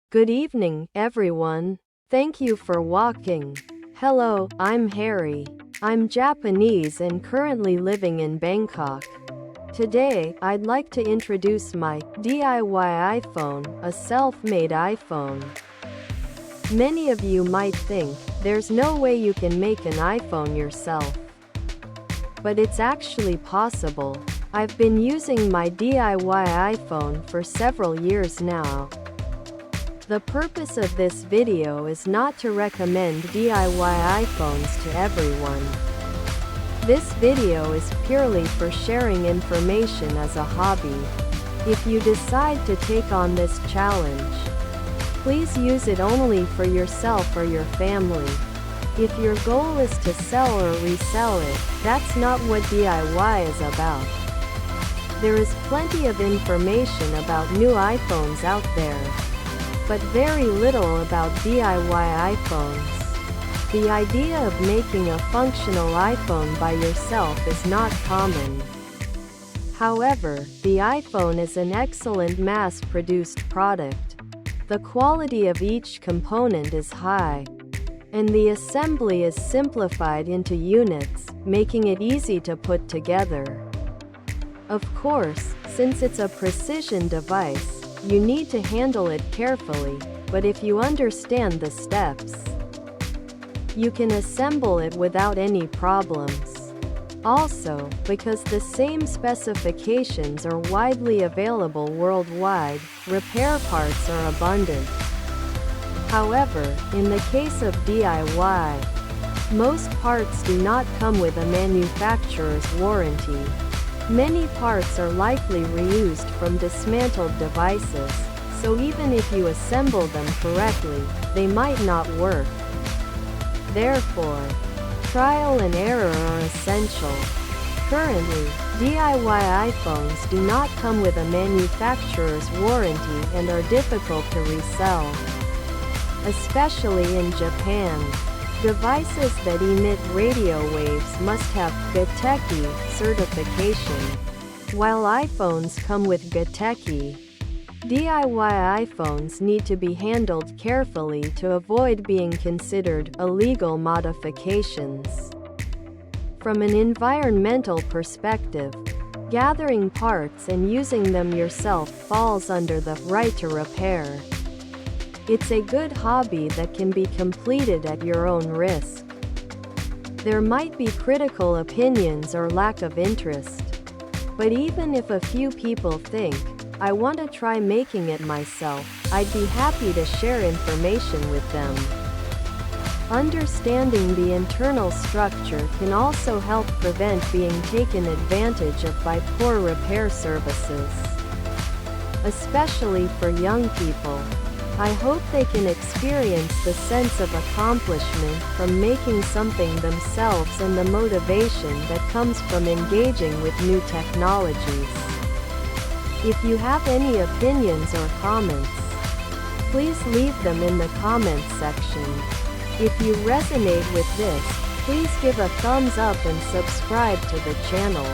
Good evening, everyone. Thank you for walking. Hello, I'm Harry. I'm Japanese and currently living in Bangkok. Today, I'd like to introduce my DIY iPhone, a self-made iPhone. Many of you might think there's no way you can make an iPhone yourself. But it's actually possible. I've been using my DIY iPhone for several years now. The purpose of this video is not to recommend DIY iPhones to everyone. This video is purely for sharing information as a hobby. If you decide to take on this challenge, please use it only for yourself or your family. If your goal is to sell or resell it, that's not what DIY is about. There is plenty of information about new iPhones out there, but very little about DIY iPhones. The idea of making a functional iPhone by yourself is not common. However, the iPhone is an excellent mass-produced product. The quality of each component is high, and the assembly is simplified into units, making it easy to put together. Of course, since it's a precision device, you need to handle it carefully, but if you understand the steps, you can assemble it without any problems. Also, because the same specifications are widely available worldwide, repair parts are abundant. However, in the case of DIY, most parts do not come with a manufacturer's warranty. Many parts are likely reused from dismantled devices, so even if you assemble them correctly, they might not work. Therefore, trial and error are essential. Currently, DIY iPhones do not come with a manufacturer's warranty and are difficult to resell, especially in Japan. Devices that emit radio waves must have GATEKI certification, while iPhones come with GATEKI. DIY iPhones need to be handled carefully to avoid being considered illegal modifications. From an environmental perspective, gathering parts and using them yourself falls under the right to repair. It's a good hobby that can be completed at your own risk. There might be critical opinions or lack of interest, but even if a few people think, I want to try making it myself, I'd be happy to share information with them. Understanding the internal structure can also help prevent being taken advantage of by poor repair services. Especially for young people, I hope they can experience the sense of accomplishment from making something themselves and the motivation that comes from engaging with new technologies. If you have any opinions or comments, please leave them in the comments section. If you resonate with this, please give a thumbs up and subscribe to the channel.